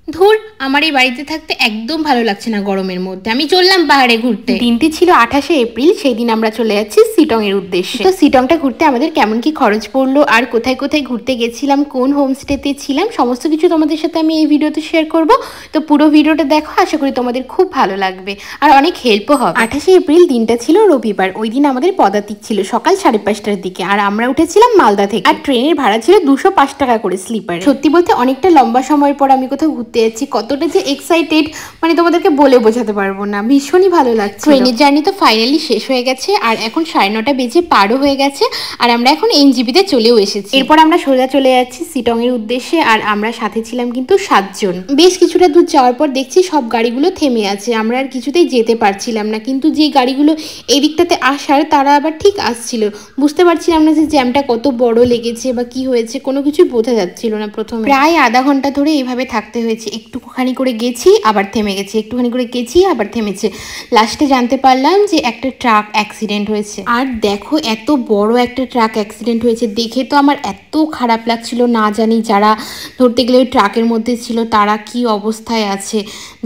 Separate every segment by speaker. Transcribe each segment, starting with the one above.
Speaker 1: ধুর, আমার এই বাড়িতে থাকতে একদম ভালো লাগছে না গরমের মধ্যে। আমি চললাম পাহাড়ে ঘুরতে। দিনটি ছিল 28শে এপ্রিল। সেই দিন আমরা চলে যাচ্ছি সিটং এর উদ্দেশ্যে। তো সিটংটা ঘুরতে আমাদের কেমন কি খরচ পড়লো আর কোথায় কোথায় ঘুরতে গেছিলাম, কোন হোমস্টেতে ছিলাম, সমস্ত কিছু তোমাদের সাথে আমি এই ভিডিওতে শেয়ার করব। তো পুরো ভিডিওটা দেখো, আশা করি তোমাদের খুব ভালো লাগবে আর অনেক হেল্পও হবে। 28শে এপ্রিল দিনটা ছিল রবিবার। ওই দিন আমাদের পদাতিক ছিল সকাল 5:30টার দিকে, আর আমরা উঠেছিলাম মালদা থেকে। আর ট্রেনের ভাড়া ছিল 205 টাকা করে স্লিপার। সত্যি বলতে অনেকটা লম্বা সময় পর আমি কোথাও ঘুরতে যাচ্ছি, কতটা যে এক্সাইটেড মানে তোমাদেরকে বলে বোঝাতে পারবো না। ভীষণই ভালো লাগছে। ট্রেনের জার্নি তো ফাইনালি শেষ হয়ে গেছে, আর এখন 9:30 বেজে পারও হয়ে গেছে, আর আমরা এখন এনজিপিতে চলেও এসেছি। এরপর আমরা সোজা চলে যাচ্ছি সিটং এর উদ্দেশ্যে, আর আমরা সাথে ছিলাম কিন্তু 7 জন। বেশ কিছুটা দূর যাওয়ার পর দেখছি সব গাড়িগুলো থেমে আছে, আমরা আর কিছুতেই যেতে পারছিলাম না। কিন্তু যে গাড়িগুলো এই দিকটাতে আসার, তারা আবার ঠিক আসছিল। বুঝতে পারছিলাম না যে জ্যামটা কত বড় লেগেছে বা কি হয়েছে, কোনো কিছুই বোঝা যাচ্ছিল না। প্রথমে প্রায় আধা ঘন্টা ধরে এইভাবে থাকতে হয়েছে। একটুখানি করে গেছি আবার থেমে গেছি, একটুখানি করে গেছি আবার থেমেছে। লাস্টে জানতে পারলাম যে একটা ট্রাক অ্যাক্সিডেন্ট হয়েছে। আর দেখো, এত বড় একটা ট্রাক অ্যাক্সিডেন্ট হয়েছে দেখে তো আমার এত খারাপ লাগছিল। না জানি যারা ধরতে গেলে ওই ট্রাকের মধ্যে ছিল তারা কি অবস্থায় আছে,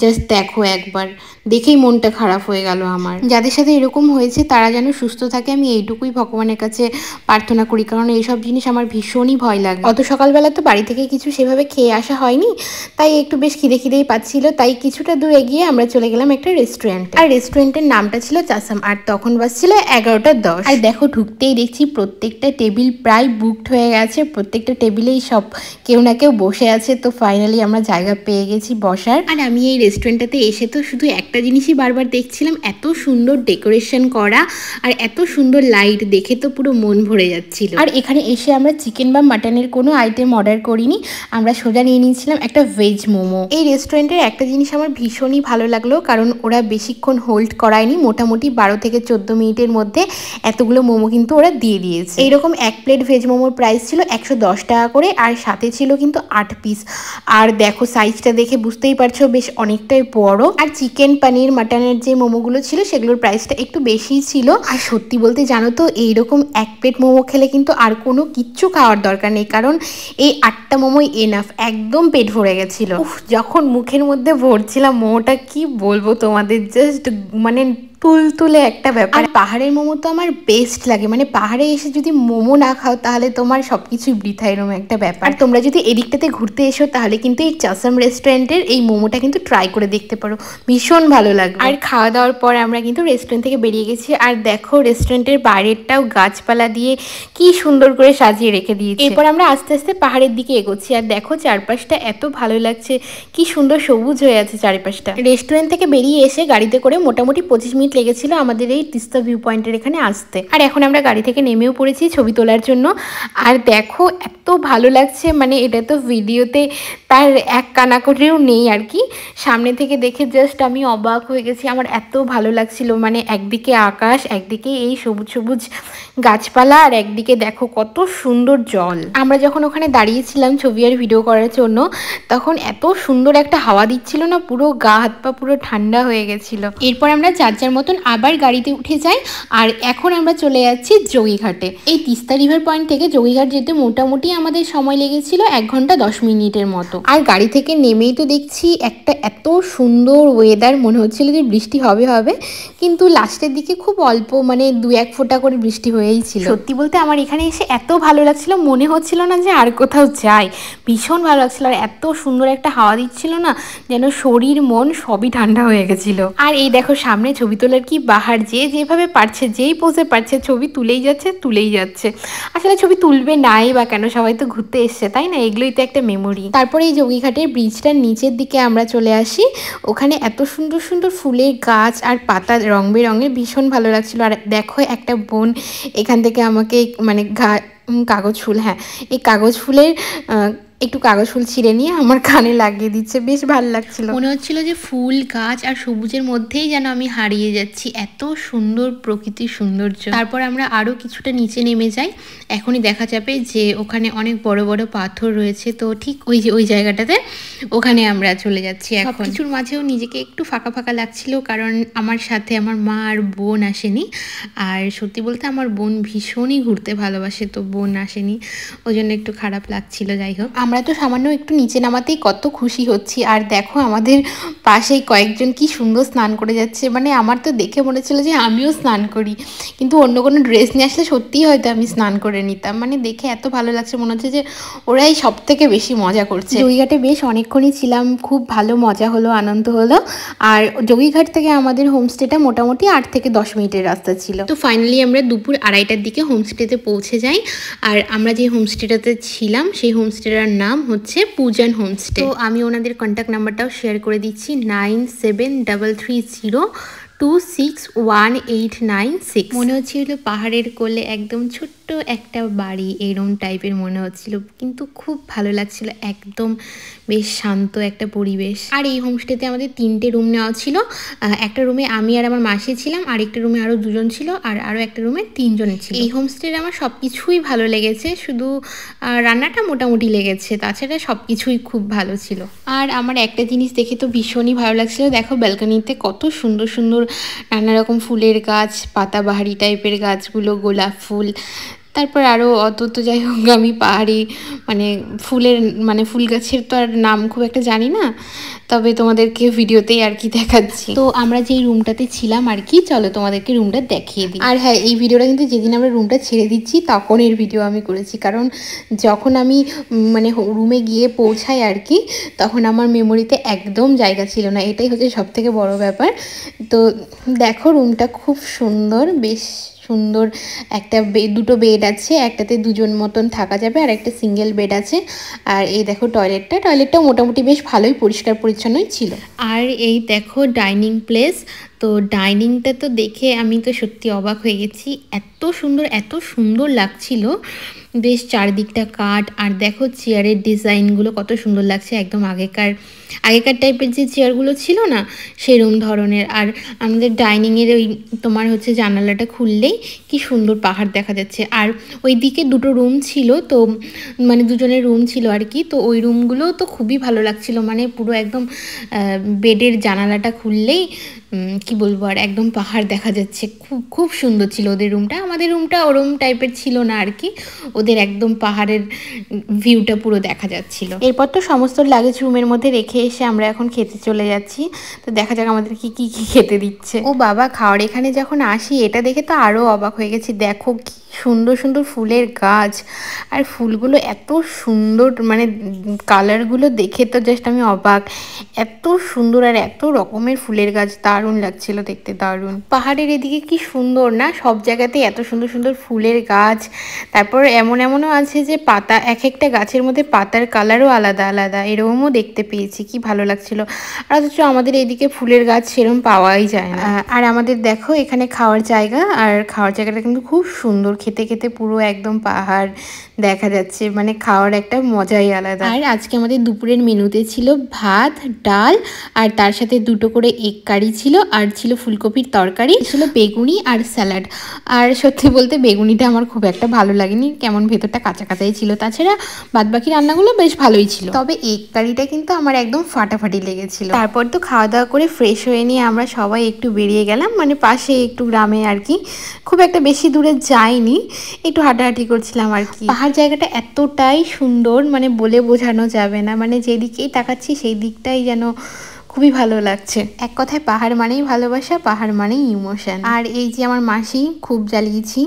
Speaker 1: জাস্ট দেখো একবার, দেখেই মনটা খারাপ হয়ে গেল আমার। যাদের সাথে এরকম হয়েছে তারা যেন সুস্থ থাকে, আমি এইটুকুই ভগবানের কাছে প্রার্থনা করি, কারণ এইসব জিনিস আমার ভীষণই ভয় লাগে। অত সকালবেলা তো বাড়ি থেকে কিছু সেভাবে খেয়ে আসা হয়নি, তাই একটু বেশ খিদেই পাচ্ছিল। তাই কিছুটা দূর এগিয়ে আমরা চলে গেলাম একটা রেস্টুরেন্টে। আর রেস্টুরেন্টের নামটা ছিল চাসাম। আর তখন বাজছিল 11:10। আর দেখো, ঢুকতেই দেখছি প্রত্যেকটা টেবিল প্রায় বুকড হয়ে গেছে। প্রত্যেকটা টেবিলেই সব কেউ না কেউ বসে আছে। তো ফাইনালি আমরা জায়গা পেয়ে গেছি বসার। আর আমি এই রেস্টুরেন্টটাতে এসে তো শুধু একটা জিনিসই বারবার দেখছিলাম, এত সুন্দর ডেকোরেশন করা আর এত সুন্দর লাইট, দেখে তো পুরো মন ভরে যাচ্ছিল। আর এখানে এসে আমরা চিকেন বা মাটনের কোনো আইটেম অর্ডার করিনি, আমরা সোজা নিয়ে নিয়েছিলাম একটা ভেজ মোমো। এই রেস্টুরেন্টের একটা জিনিস আমার ভীষণই ভালো লাগলো, কারণ ওরা বেশিক্ষণ হোল্ড করায়নি, মোটামুটি 12 থেকে 14 মিনিটের মধ্যে এতগুলো মোমো কিন্তু ওরা দিয়ে দিয়েছে। এইরকম এক প্লেট ভেজ মোমোর প্রাইস ছিল 110 টাকা করে, আর সাথে ছিল কিন্তু 8 পিস। আর দেখো সাইজটা দেখে বুঝতেই পারছো বেশ অনেকটাই বড়। আর চিকেন, পনির, মাটনের যে মোমোগুলো ছিল সেগুলোর প্রাইসটা একটু বেশিই ছিল। আর সত্যি বলতে জানো তো, এইরকম এক প্লেট মোমো খেলে কিন্তু আর কোনো কিচ্ছু খাওয়ার দরকার নেই, কারণ এই 8টা মোমোই এনাফ, একদম পেট ভরে গেছিল। যখন মুখের মধ্যে ভরছিলাম মোমোটা, কি বলবো তোমাদের, জাস্ট মানে তুলতুলে একটা ব্যাপার। পাহাড়ের মোমো তো আমার বেস্ট লাগে, মানে পাহাড়ে এসে যদি মোমো না খাও তাহলে তোমার সবকিছুই বৃথা, এরকম একটা ব্যাপার। আর তোমরা যদি এদিকটাতে ঘুরতে এসো তাহলে কিন্তু এই চাসাম রেস্টুরেন্টের এই মোমোটা কিন্তু ট্রাই করে দেখতে পারো, ভীষণ ভালো লাগবে। আর খাওয়া দাওয়ার পর আমরা কিন্তু রেস্টুরেন্ট থেকে বেরিয়ে গেছি। আর দেখো রেস্টুরেন্টের বাইরেরটাও গাছপালা দিয়ে কি সুন্দর করে সাজিয়ে রেখে দিয়েছে। এরপর আমরা আস্তে আস্তে পাহাড়ের দিকে এগোচ্ছি, আর দেখো চারপাশটা এত ভালো লাগছে, কি সুন্দর সবুজ হয়ে আছে চারপাশটা। রেস্টুরেন্ট থেকে বেরিয়ে এসে গাড়িতে করে মোটামুটি 25 মিনিট লেগেছিল আমাদের এই তিস্তা ভিউ পয়েন্টের এখানে আসতে। আর এখন আমরা গাড়ি থেকে নেমেও পড়েছি ছবি তোলার জন্য। আর দেখো এত ভালো লাগছে, মানে এটা তো ভিডিওতে তার এক কানাকড়িও নেই আর কি, সামনে থেকে দেখে জাস্ট আমি অবাক হয়ে গেছি। আমার এত ভালো লাগছিল, মানে একদিকে আকাশ, একদিকে এই সবুজ সবুজ গাছপালা, আর একদিকে দেখো কত সুন্দর জল। আমরা যখন ওখানে দাঁড়িয়েছিলাম ছবি আর ভিডিও করার জন্য, তখন এত সুন্দর একটা হাওয়া দিচ্ছিল না, পুরো গা হাত পা পুরো ঠান্ডা হয়ে গেছিল। এরপর আমরা যার যার মতন আবার গাড়িতে উঠে যাই, আর এখন আমরা চলে যাচ্ছি যোগীঘাটে। এই তিস্তা রিভার পয়েন্ট থেকে যোগীঘাট যেতে মোটামুটি আমাদের সময় লেগেছিল 1 ঘন্টা 10 মিনিটের মতো। আর গাড়ি থেকে নেমেই তো দেখছি একটা এত সুন্দর ওয়েদার, মনে হচ্ছিল যে বৃষ্টি হবে হবে, কিন্তু লাস্টের দিকে খুব অল্প, মানে 2-1 ফোঁটা করে বৃষ্টি হয়েই ছিল। সত্যি বলতে আমার এখানে এসে এত ভালো লাগছিল, মনে হচ্ছিল না যে আর কোথাও যাই, ভীষণ ভালো লাগছিল। আর এত সুন্দর একটা হাওয়া দিচ্ছিল না, যেন শরীর মন সবই ঠান্ডা হয়ে গেছিল। আর এই দেখো সামনে ছবি তোলার কি বাহার, যে যেভাবে পারছে, যেই পোজে পারছে ছবি তুলেই যাচ্ছে। আসলে ছবি তুলবে নাই বা কেন, সবাই তো ঘুরতে এসছে তাই না, এগুলোই তো একটা মেমোরি। তারপরে এই যোগীঘাটের ব্রিজটার নিচের দিকে আমরা চলে আসি, ওখানে এত সুন্দর সুন্দর ফুলের গাছ আর পাতা রং বেরঙের, ভীষণ ভালো লাগছিল। আর দেখো একটা বোন এখান থেকে আমাকে মানে কাগজ ফুল, হ্যাঁ এই কাগজ ফুলের একটু কাগজ ফুল ছিঁড়ে নিয়ে আমার কানে লাগিয়ে দিচ্ছে, বেশ ভালো লাগছিল। মনে হচ্ছিল যে ফুল গাছ আর সবুজের মধ্যেই যেন আমি হারিয়ে যাচ্ছি, এত সুন্দর প্রকৃতির সৌন্দর্য। তারপর আমরা আরও কিছুটা নিচে নেমে যাই, এখনই দেখা যাবে যে ওখানে অনেক বড় বড় পাথর রয়েছে। তো ঠিক ওই জায়গাটাতে ওখানে আমরা চলে যাচ্ছি। এখন কিছুর মাঝেও নিজেকে একটু ফাঁকা ফাঁকা লাগছিল, কারণ আমার সাথে আমার মা আর বোন আসেনি। আর সত্যি বলতে আমার বোন ভীষণই ঘুরতে ভালোবাসে, তো বোন আসেনি, ওই জন্য একটু খারাপ লাগছিল। যাই হোক, আমরা তো সামান্য একটু নিচে নামাতেই কত খুশি হচ্ছি। আর দেখো আমাদের পাশেই কয়েকজন কি সুন্দর স্নান করে যাচ্ছে, মানে আমার তো দেখে মনে হচ্ছিল যে আমিও স্নান করি, কিন্তু অন্য কোনো ড্রেস নিয়ে আসলে সত্যিই হয়তো আমি স্নান করে নিতাম। মানে দেখে এত ভালো লাগছে, মনে হচ্ছে যে ওরাই সব থেকে বেশি মজা করছে। জয়ীঘাটে বেশ অনেকক্ষণই ছিলাম, খুব ভালো মজা হলো, আনন্দ হলো। আর জয়ীঘাট থেকে আমাদের হোমস্টেটা মোটামুটি 8 থেকে 10 মিনিটের রাস্তা ছিল। তো ফাইনালি আমরা দুপুর 2:30টার দিকে হোমস্টেতে পৌঁছে যাই। আর আমরা যে হোমস্টেটাতে ছিলাম সেই হোমস্টেটার নাম হচ্ছে পূজন হোমস্টে। তো আমি ওনাদের কন্ট্যাক্ট নাম্বারটাও শেয়ার করে দিচ্ছি, 9733026186। মনে হচ্ছিল পাহাড়ের কোলে একদম ছোট্ট একটা বাড়ি, এরম টাইপের মনে হচ্ছিল, কিন্তু খুব ভালো লাগছিল, একদম বেশ শান্ত একটা পরিবেশ। আর এই হোমস্টেতে আমাদের 3টে রুম নেওয়া ছিল। একটা রুমে আমি আর আমার মাসি ছিলাম, আরেকটা রুমে আরও 2জন ছিল, আর আরও একটা রুমে 3জন ছিল। এই হোমস্টের আমার সব কিছুই ভালো লেগেছে, শুধু রান্নাটা মোটামুটি লেগেছে, তাছাড়া সব কিছুই খুব ভালো ছিল। আর আমার একটা জিনিস দেখে তো ভীষণই ভালো লাগছিল, দেখো ব্যালকনিতে কত সুন্দর সুন্দর নানা রকম ফুলের গাছ, পাতাবাহারি টাইপের গাছগুলো, গোলাপ ফুল, তারপর আরও অত তো যাই হোক আমি পাহাড়ি মানে ফুল গাছের তো আর নাম খুব একটা জানি না, তবে তোমাদেরকে ভিডিওতেই আর কি দেখাচ্ছি। তো আমরা যেই রুমটাতে ছিলাম আর কি, চলো তোমাদেরকে রুমটা দেখিয়ে দিই। আর হ্যাঁ, এই ভিডিওটা কিন্তু যেদিন আমরা রুমটা ছেড়ে দিচ্ছি তখন এর ভিডিও আমি করেছি, কারণ যখন আমি মানে রুমে গিয়ে পৌঁছাই আর কি, তখন আমার মেমোরিতে একদম জায়গা ছিল না, এটাই হচ্ছে সব থেকে বড় ব্যাপার। তো দেখো রুমটা খুব সুন্দর, বেশ সুন্দর। দুটো বেড আছে, একটাতে 2জন মতন থাকা যাবে, আর একটা সিঙ্গেল বেড আছে। আর এই দেখো টয়লেটটাও মোটামুটি বেশ ভালোই পরিষ্কার পরিচ্ছন্নই ছিল। আর এই দেখো ডাইনিং প্লেস, তো ডাইনিংটা তো দেখে আমি তো সত্যি অবাক হয়ে গেছি, এত সুন্দর লাগছিল, বেশ চারদিকটা কাঠ। আর দেখো চেয়ারের ডিজাইনগুলো কত সুন্দর লাগছে, একদম আগেকার টাইপের যে চেয়ারগুলো ছিল না সেরকম ধরনের। আর আমাদের ডাইনিংয়ের ওই তোমার হচ্ছে জানালাটা খুললেই কি সুন্দর পাহাড় দেখা যাচ্ছে। আর ওই দিকে 2টো রুম ছিল, তো মানে 2জনের রুম ছিল আর কি, তো ওই রুমগুলো তো খুবই ভালো লাগছিল, মানে পুরো একদম বেডের জানালাটা খুললেই কি বলবো আর একদম পাহাড় দেখা যাচ্ছে, খুব সুন্দর ছিল ওদের রুমটা। আমাদের রুমটা ওরম টাইপের ছিল না আর কি, ওদের একদম পাহাড়ের ভিউটা পুরো দেখা যাচ্ছিল। এরপর তো সমস্ত লাগেজ রুমের মধ্যে রেখে এসে আমরা এখন খেতে চলে যাচ্ছি। তো দেখা যাক আমাদের কি খেতে দিচ্ছে। ও বাবা, খাওয়ার এখানে যখন আসি এটা দেখে তো আরও অবাক হয়ে গেছি, দেখো কি সুন্দর সুন্দর ফুলের গাছ, আর ফুলগুলো এত সুন্দর, মানে কালারগুলো দেখে তো জাস্ট আমি অবাক, এত সুন্দর আর এত রকমের ফুলের গাছ, দারুণ লাগছিল দেখতে, দারুণ। পাহাড়ের এদিকে কি সুন্দর না, সব জায়গাতেই এত সুন্দর সুন্দর ফুলের গাছ। তারপর এমনও আছে যে পাতা, এক একটা গাছের মধ্যে পাতার কালারও আলাদা আলাদা, এরকমও দেখতে পেয়েছি, কি ভালো লাগছিল। আর অথচ আমাদের এইদিকে ফুলের গাছ সেরকম পাওয়াই যায় না। আর আমাদের দেখো এখানে খাওয়ার জায়গা, আর খাওয়ার জায়গাটা কিন্তু খুব সুন্দর, খেতে খেতে পুরো একদম পাহাড় দেখা যাচ্ছে, মানে খাওয়ার একটা মজাই আলাদা। আর আজকে আমাদের দুপুরের মেনুতে ছিল ভাত, ডাল, আর তার সাথে 2টো করে এগ কারি ছিল, আর ছিল ফুলকপির তরকারি, ছিল বেগুনি আর স্যালাড। আর সত্যি বলতে বেগুনিটা আমার খুব একটা ভালো লাগেনি, কেমন ভেতরটা কাঁচা কাঁচাই ছিল, তাছাড়া বাদবাকি রান্নাগুলো বেশ ভালোই ছিল, তবে এগ কারিটা কিন্তু আমার একদম ফাটাফাটি লেগেছিল। তারপর তো খাওয়া দাওয়া করে ফ্রেশ হয়ে নিয়ে আমরা সবাই একটু বেরিয়ে গেলাম, মানে পাশে একটু গ্রামে আর কি, খুব একটা বেশি দূরে যাইনি, একটু হাঁটাহাঁটি করছিলাম আর কি। পাহাড় জায়গাটা এতটাই সুন্দর, মানে বলে বোঝানো যাবে না, মানে যেদিকেই তাকাচ্ছি সেই দিকটাই যেন খুবই ভালো লাগছে। এক কথায় পাহাড় মানেই ভালোবাসা, পাহাড় মানেই ইমোশন। আর এই যে আমার মাসি খুব জ্বালিয়েছি,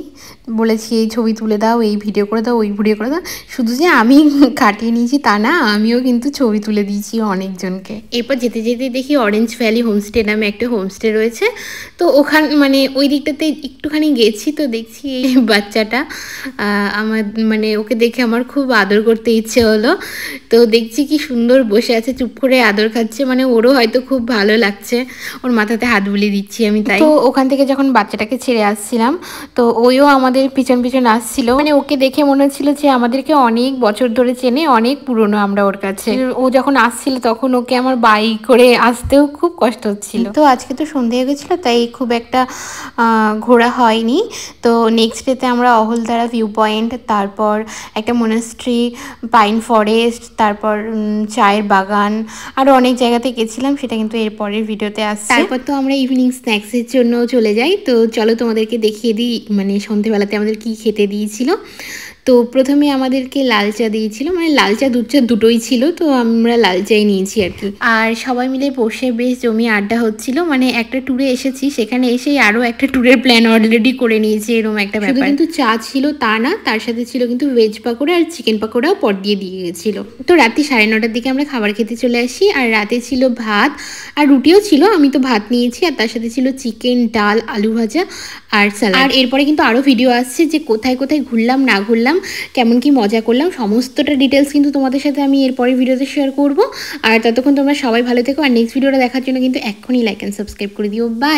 Speaker 1: বলেছি এই ছবি তুলে দাও, এই ভিডিও করে দাও, ওই ভিডিও করে দাও, শুধু যে আমি কাটিয়ে নিয়েছি তা না, আমিও কিন্তু ছবি তুলে দিয়েছি অনেকজনকে। এরপর যেতে যেতে দেখি অরেঞ্জ ভ্যালি হোমস্টে নামে একটা হোমস্টে রয়েছে, তো মানে ওই দিকটাতে একটুখানি গেছি, তো দেখছি এই বাচ্চাটা আমার, মানে ওকে দেখে আমার খুব আদর করতে ইচ্ছে হলো, তো দেখছি কি সুন্দর বসে আছে, চুপ করে আদর খাচ্ছে, মানে ওরও হয়তো খুব ভালো লাগছে, ওর মাথাতে হাত বুলিয়ে দিচ্ছি আমি। তাই তো ওখান থেকে যখন বাচ্চাটাকে ছেড়ে আসছিলাম, তো ওইও আমাদের পিছন পিছন আসছিল, মানে ওকে দেখে মনে হচ্ছিল যে আমাদেরকে অনেক বছর ধরে চেনে, অনেক পুরনো আমরা ওর কাছে। ও যখন আসছিল তখন ওকে আমার বাইক করে আসতেও খুব কষ্ট হচ্ছিল। তো আজকে তো সন্ধে হয়ে গেছিলো, তাই খুব একটা ঘোরা হয়নি। তো নেক্সট ডেতে আমরা অহলদারা ভিউ পয়েন্ট, তারপর একটা মনাস্ট্রি, পাইন ফরেস্ট, তারপর চায়ের বাগান, আরও অনেক জায়গাতে গেছিলাম, সেটা কিন্তু এর পরের ভিডিওতে আসছে। তারপর তো আমরা ইভিনিং স্ন্যাক্সের জন্য চলে যাই। তো চলো তোমাদেরকে দেখিয়ে দিই, মানে সন্ধেবেলাতে আমাদের কি খেতে দিয়েছিল। তো প্রথমে আমাদেরকে লাল চা দিয়েছিল, মানে লাল চা দুধ চা দুটোই ছিল, তো আমরা লাল চাই নিয়েছি আর কি। আর সবাই মিলে বসে বেশ জমি আড্ডা হচ্ছিল, মানে একটা ট্যুরে এসেছি, সেখানে এসেই আরও একটা ট্যুরের প্ল্যান অলরেডি করে নিয়েছি, এরকম একটা ব্যাপার। কিন্তু চা ছিল তা না, তার সাথে ছিল কিন্তু ভেজ পাকোড়া আর চিকেন পাকোড়াও পর দিয়ে গেছিলো। তো রাত্রি 9:30টার দিকে আমরা খাবার খেতে চলে আসি। আর রাতে ছিল ভাত আর রুটিও ছিল, আমি তো ভাত নিয়েছি, আর তার সাথে ছিল চিকেন, ডাল, আলু ভাজা আর স্যালাড। আর এরপরে কিন্তু আরও ভিডিও আসছে যে কোথায় কোথায় ঘুরলাম না ঘুরলাম, কেমন কি মজা করলাম, সমস্তটা ডিটেলস কিন্তু তোমাদের সাথে আমি এরপরে ভিডিওতে শেয়ার করব। আর ততক্ষণ তোমরা সবাই ভালো থেকো, আর নেক্সট ভিডিওটা দেখার জন্য কিন্তু এক্ষুনি লাইক অ্যান্ড সাবস্ক্রাইব করে দিও। বাই।